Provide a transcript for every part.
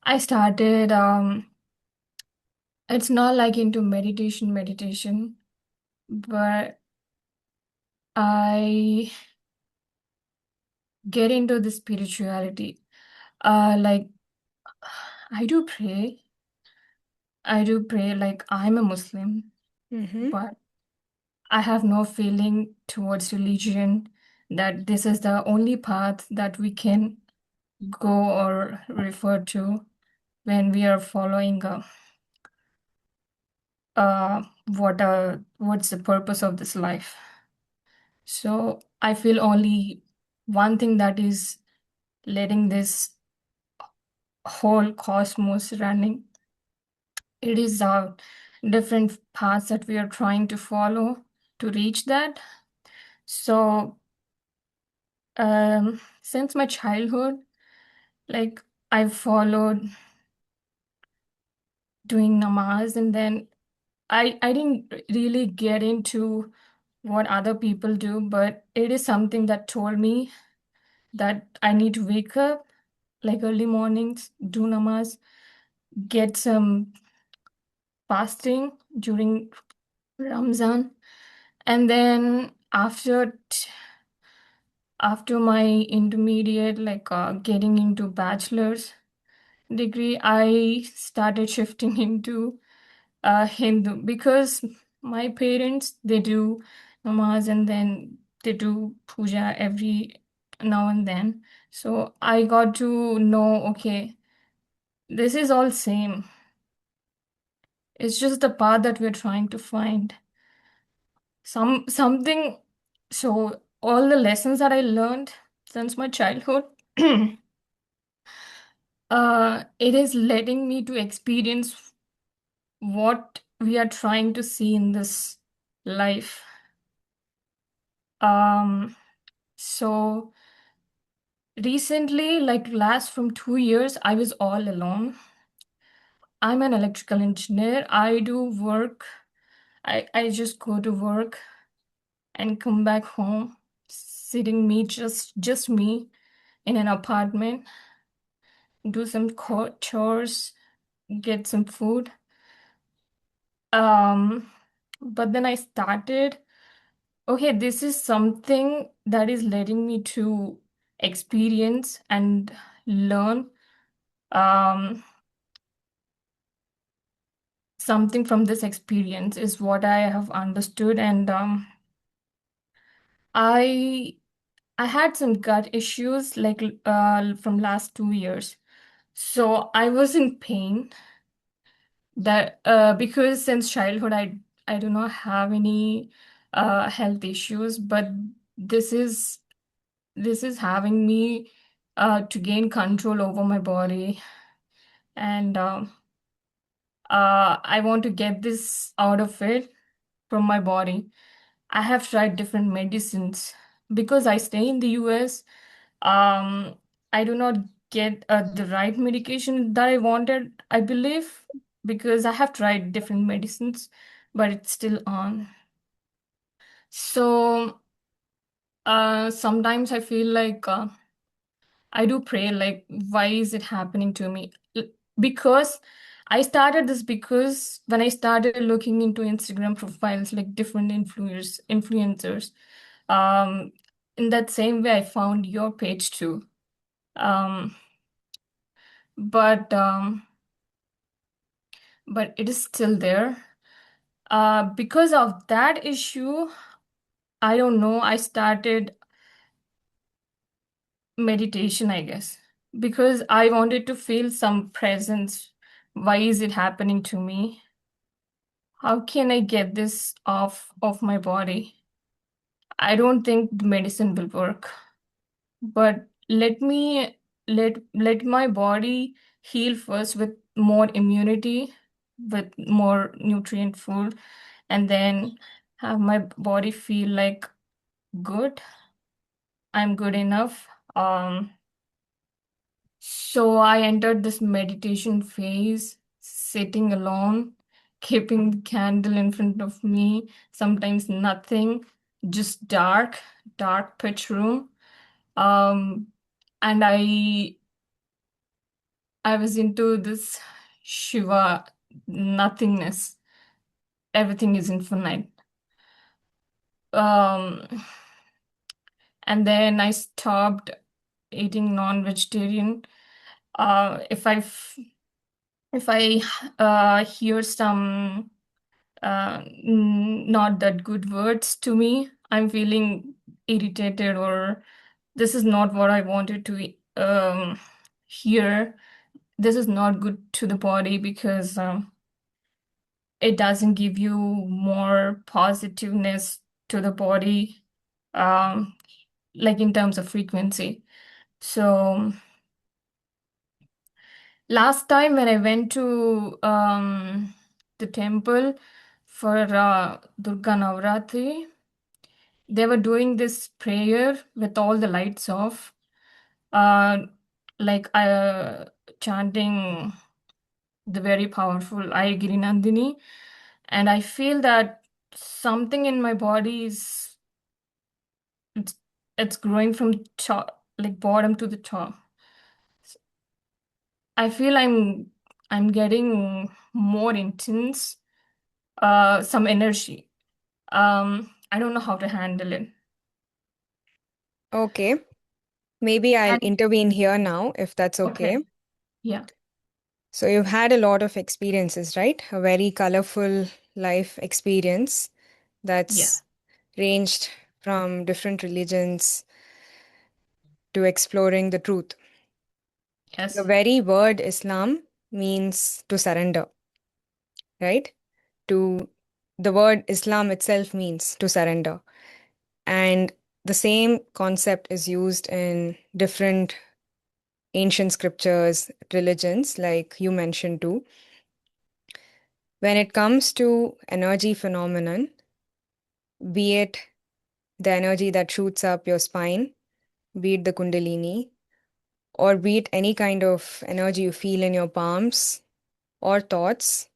I started, it's not like into meditation, but I get into the spirituality. Like I do pray. I do pray like I'm a Muslim, Mm-hmm. but I have no feeling towards religion that this is the only path that we can go or refer to when we are following what's the purpose of this life. So I feel only one thing that is letting this whole cosmos running. It is different paths that we are trying to follow to reach that. So since my childhood, like I've followed doing namaz, and then I didn't really get into what other people do, but it is something that told me that I need to wake up like early mornings, do namaz, get some fasting during Ramzan, and then after my intermediate, like getting into bachelor's degree, I started shifting into Hindu because my parents they do namaz and then they do puja every now and then. So I got to know, okay, this is all same. It's just the path that we're trying to find. Something. So all the lessons that I learned since my childhood, it is letting me to experience what we are trying to see in this life. Um, so recently, like last from 2 years, I was all alone. I'm an electrical engineer. I do work. I just go to work and come back home, sitting me just me in an apartment, do some chores, get some food. Um, but then I started, okay, this is something that is letting me to experience and learn um, something from this experience is what I have understood. And I I had some gut issues like from last 2 years. So I was in pain that because since childhood I do not have any health issues, but this is this is having me to gain control over my body, and I want to get this out of it from my body. I have tried different medicines because I stay in the US. Um, I do not get the right medication that I wanted, I believe, because I have tried different medicines, but it's still on. So sometimes I feel like I do pray, like, why is it happening to me? Because I started this because when I started looking into Instagram profiles, like different influencers, um, in that same way, I found your page too. Um, but but it is still there. Because of that issue, I don't know. I started meditation, I guess, because I wanted to feel some presence. Why is it happening to me? How can I get this off of my body? I don't think the medicine will work, but let my body heal first with more immunity, with more nutrient food, and then have my body feel like good. I'm good enough. So I entered this meditation phase, sitting alone, keeping the candle in front of me, sometimes nothing, just dark pitch room. Um, and I was into this Shiva nothingness. Everything is infinite. Um, and then I stopped eating non-vegetarian. If I hear some not that good words to me, I'm feeling irritated, or this is not what I wanted to hear. This is not good to the body because it doesn't give you more positiveness to the body, um, like in terms of frequency. So last time when I went to the temple for Durga Navratri, they were doing this prayer with all the lights off, uh, like chanting the very powerful I Girinandini, and I feel that something in my body is it's, it's growing from top, like bottom to the top. I feel I'm getting more intense, some energy. I don't know how to handle it. Okay, maybe I'll And intervene here now if that's okay. okay, yeah, So, you've had a lot of experiences, right? A very colorful life experience yeah, that's ranged from different religions to exploring the truth. The yes, very word Islam means to surrender, right? To the word Islam itself means to surrender. And the same concept is used in different ancient scriptures, religions, like you mentioned too. When it comes to energy phenomenon, be it the energy that shoots up your spine, be it the kundalini, or be it any kind of energy you feel in your palms, or thoughts,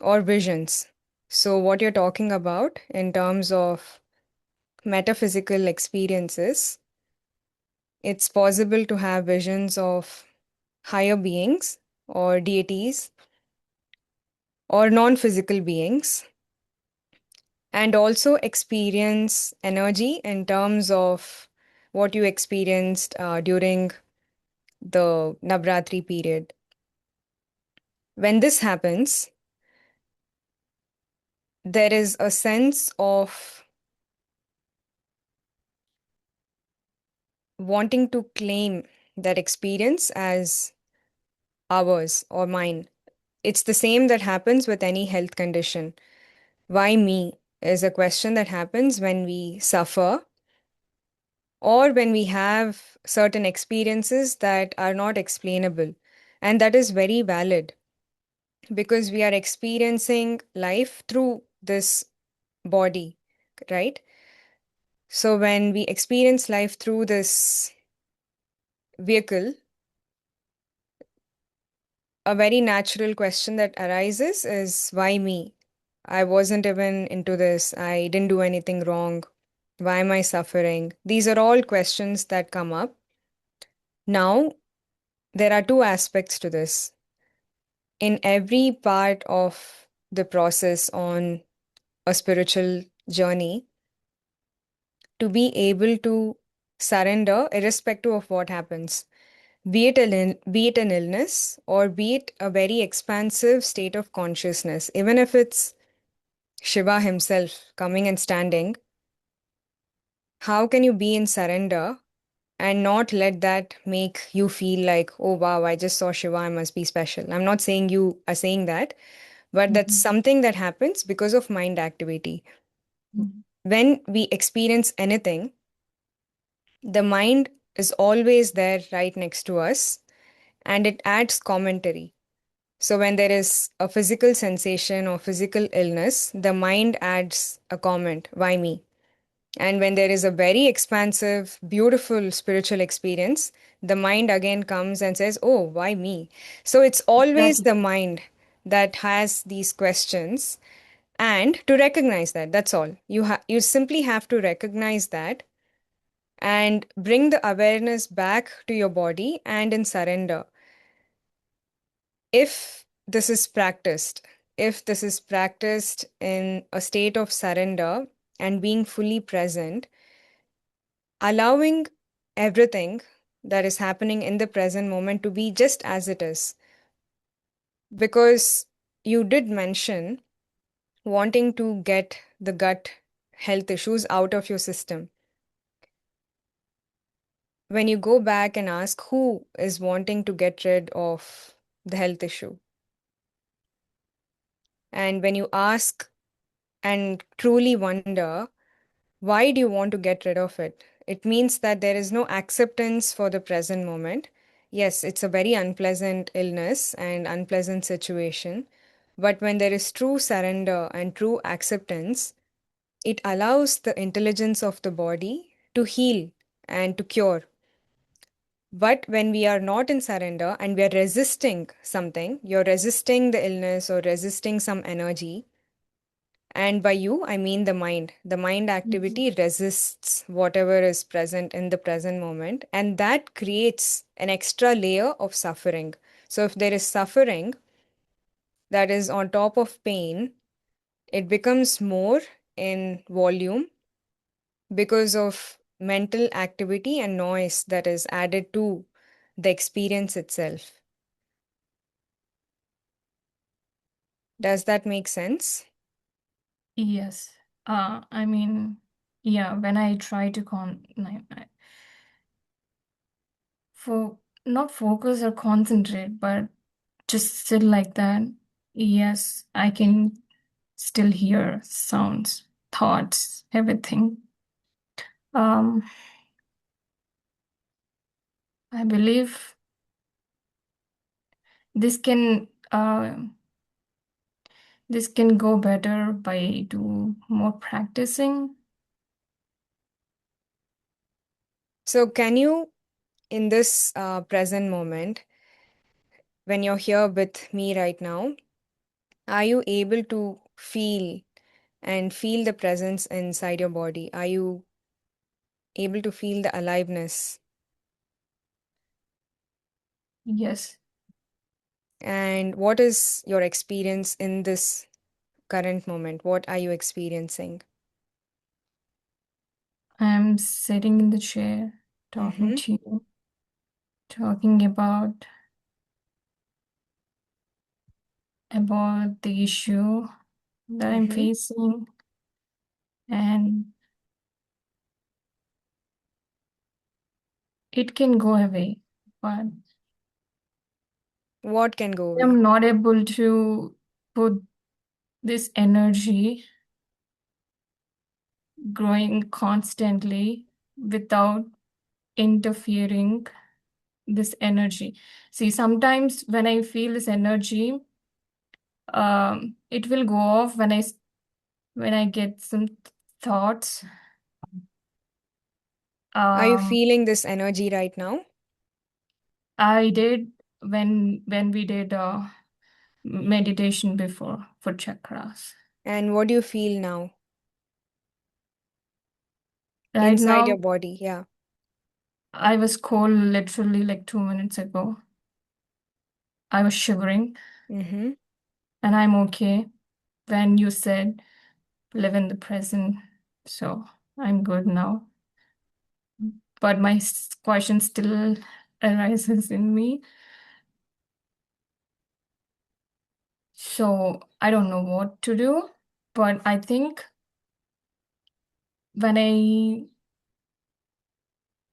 or visions. So, what you're talking about in terms of metaphysical experiences, it's possible to have visions of higher beings or deities or non physical beings, and also experience energy in terms of what you experienced during the Navratri period. When this happens, there is a sense of wanting to claim that experience as ours or mine. It's the same that happens with any health condition. Why me is a question that happens when we suffer or when we have certain experiences that are not explainable. And that is very valid because we are experiencing life through this body, right? So when we experience life through this vehicle, a very natural question that arises is why me? I wasn't even into this. I didn't do anything wrong. Why am I suffering? These are all questions that come up. Now, there are two aspects to this. In every part of the process on a spiritual journey, to be able to surrender irrespective of what happens, be it an illness or be it a very expansive state of consciousness, even if it's Shiva himself coming and standing, how can you be in surrender and not let that make you feel like, oh wow, I just saw Shiva, I must be special? I'm not saying you are saying that, but that's mhm, something that happens because of mind activity. mhm. When we experience anything, the mind is always there right next to us and it adds commentary. So, when there is a physical sensation or physical illness, the mind adds a comment, why me? And when there is a very expansive, beautiful spiritual experience, the mind again comes and says, oh, why me? So, it's always Exactly. the mind that has these questions. And to recognize that, that's all. You simply have to recognize that and bring the awareness back to your body and in surrender. if this is practiced, if this is practiced in a state of surrender and being fully present, allowing everything that is happening in the present moment to be just as it is. Because you did mention wanting to get the gut health issues out of your system. When you go back and ask who is wanting to get rid of the health issue, and when you ask and truly wonder, why do you want to get rid of it? It means that there is no acceptance for the present moment. Yes, it's a very unpleasant illness and unpleasant situation. But when there is true surrender and true acceptance, it allows the intelligence of the body to heal and to cure. But when we are not in surrender and we are resisting something, you're resisting the illness or resisting some energy, and by you, I mean the mind. The mind Mhm. activity resists whatever is present in the present moment, and that creates an extra layer of suffering. So, if there is suffering that is on top of pain, it becomes more in volume because of mental activity and noise that is added to the experience itself. Does that make sense? Yes. I mean, yeah, when I try to for not focus or concentrate, but just sit like that, yes, I can still hear sounds, thoughts, everything. Um, I believe this can this can go better by do more practicing. So, can you, in this present moment, when you're here with me right now, are you able to feel the presence inside your body? Are you able to feel the aliveness? Yes, And what is your experience in this current moment? What are you experiencing? I'm sitting in the chair talking Mm-hmm. to you, talking about the issue that I'm Mm-hmm. facing, and it can go away, but What can go away? I'm not able to put this energy growing constantly without interfering this energy. See, sometimes when I feel this energy, it will go off when I get some thoughts. Are you Um, feeling this energy right now? I did when we did meditation before for chakras. And what do you feel now Right inside your now, body? Yeah. I was cold literally like 2 minutes ago. I was shivering, Mm-hmm. and I'm okay. When you said live in the present, so I'm good now. But my question still arises in me. So I don't know what to do, but I think when I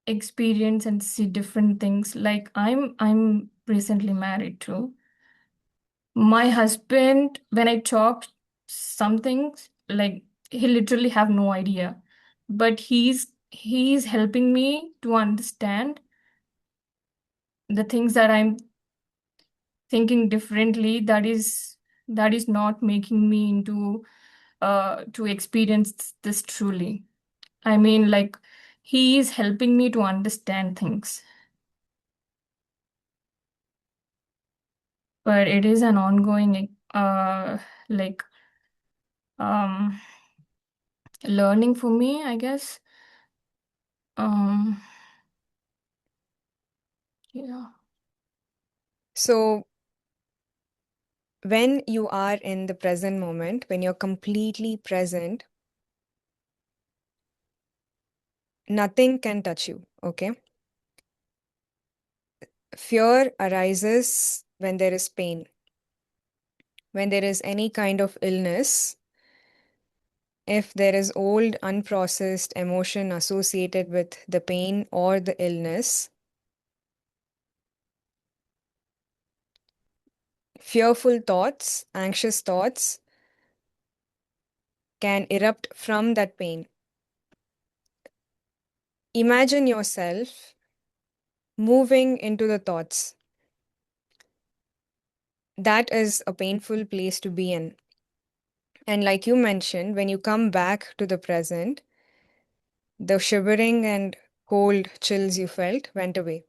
experience and see different things, like I'm recently married too. My husband, when I talk some things, like he literally have no idea, but he's helping me to understand the things that I'm thinking differently. That is not making me into to experience this truly. I mean, like he is helping me to understand things, but it is an ongoing like um learning for me, I guess. Um, yeah. So When you are in the present moment, when you're completely present, nothing can touch you, okay? Fear arises when there is pain, when there is any kind of illness, if there is old, unprocessed emotion associated with the pain or the illness, fearful thoughts, anxious thoughts can erupt from that pain. Imagine yourself moving into the thoughts. That is a painful place to be in. And like you mentioned, when you come back to the present, the shivering and cold chills you felt went away.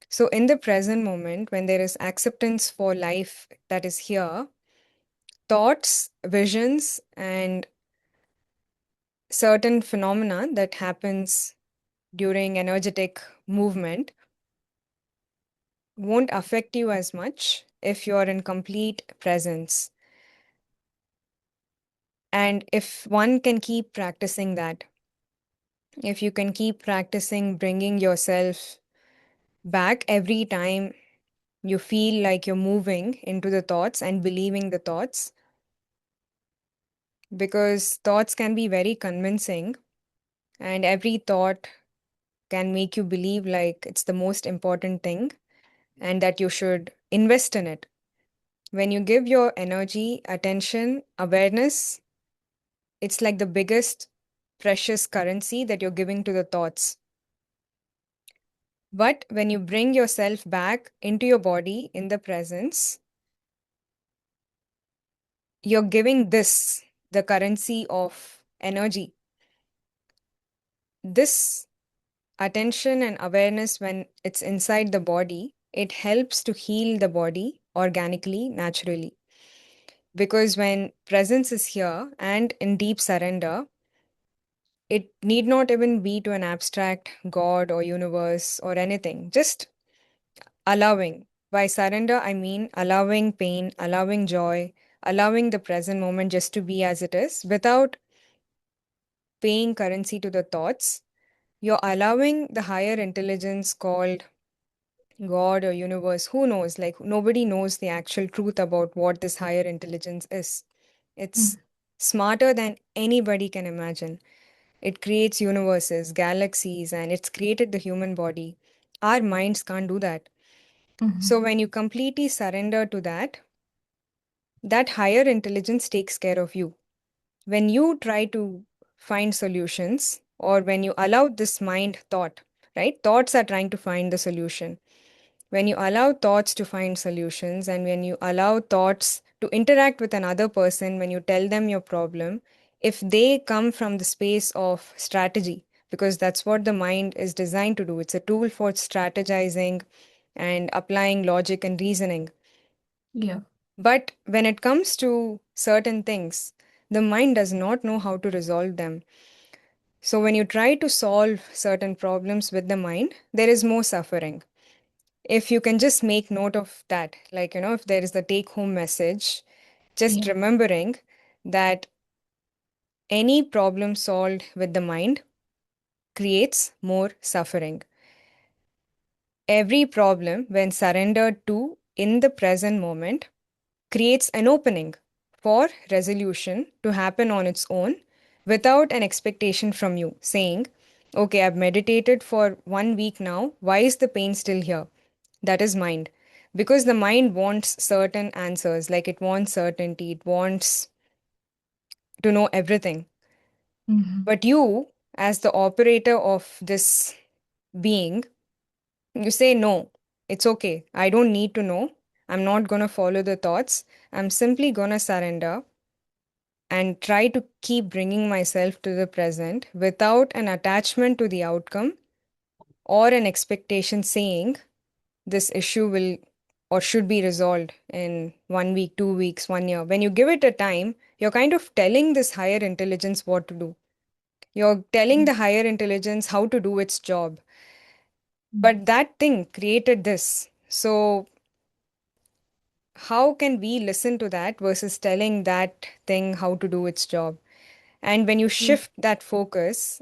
So, in the present moment, when there is acceptance for life that is here, thoughts, visions, and certain phenomena that happens during energetic movement won't affect you as much if you're in complete presence. And if one can keep practicing that, if you can keep practicing bringing yourself back every time you feel like you're moving into the thoughts and believing the thoughts, because thoughts can be very convincing, and every thought can make you believe like it's the most important thing and that you should invest in it. When you give your energy, attention, awareness, it's like the biggest precious currency that you're giving to the thoughts. But when you bring yourself back into your body in the presence, you're giving this, the currency of energy. This attention and awareness, when it's inside the body, it helps to heal the body organically, naturally. Because when presence is here and in deep surrender, it need not even be to an abstract God or universe or anything, just allowing. By surrender, I mean allowing pain, allowing joy, allowing the present moment just to be as it is without paying currency to the thoughts. You're allowing the higher intelligence called God or universe, who knows? Like, nobody knows the actual truth about what this higher intelligence is. It's Mm. smarter than anybody can imagine. It creates universes, galaxies, and it's created the human body. Our minds can't do that. Mhm. So, when you completely surrender to that, that higher intelligence takes care of you. When you try to find solutions, or when you allow this mind thought, right? Thoughts are trying to find the solution. When you allow thoughts to find solutions, and when you allow thoughts to interact with another person, when you tell them your problem, if they come from the space of strategy, because that's what the mind is designed to do, it's a tool for strategizing and applying logic and reasoning. Yeah. But when it comes to certain things, the mind does not know how to resolve them. So when you try to solve certain problems with the mind, there is more suffering. If you can just make note of that, like, if there is the take home message, just Yeah. remembering that any problem solved with the mind creates more suffering. Every problem, when surrendered to in the present moment, creates an opening for resolution to happen on its own without an expectation from you saying, okay, I've meditated for 1 week now. Why is the pain still here? That is mind. Because the mind wants certain answers, like it wants certainty, it wants to know everything. Mhm. But you, as the operator of this being, you say, no, it's okay. I don't need to know. I'm not going to follow the thoughts. I'm simply going to surrender and try to keep bringing myself to the present without an attachment to the outcome or an expectation saying this issue will or should be resolved in 1 week, 2 weeks, 1 year. When you give it a time, you're kind of telling this higher intelligence what to do. You're telling the higher intelligence how to do its job. Mm. But that thing created this. So how can we listen to that versus telling that thing how to do its job? And when you Yeah. shift that focus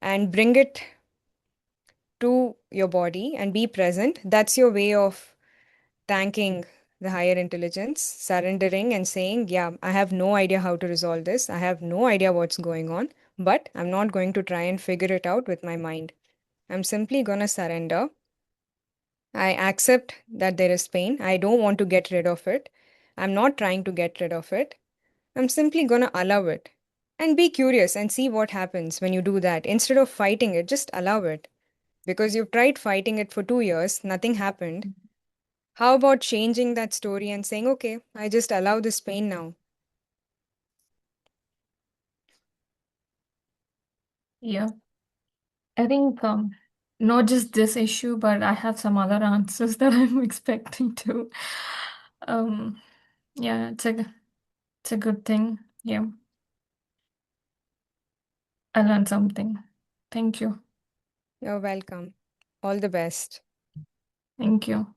and bring it to your body and be present, that's your way of thanking the higher intelligence, surrendering and saying, yeah, I have no idea how to resolve this. I have no idea what's going on, but I'm not going to try and figure it out with my mind. I'm simply going to surrender. I accept that there is pain. I don't want to get rid of it. I'm not trying to get rid of it. I'm simply going to allow it. And be curious and see what happens when you do that. Instead of fighting it, just allow it. Because you've tried fighting it for 2 years, nothing happened. How about changing that story and saying, okay, I just allow this pain now? Yeah. I think not just this issue, but I have some other answers that I'm expecting to. Um, yeah, it's a good thing. Yeah, I learned something. Thank you. You're welcome. All the best. Thank you.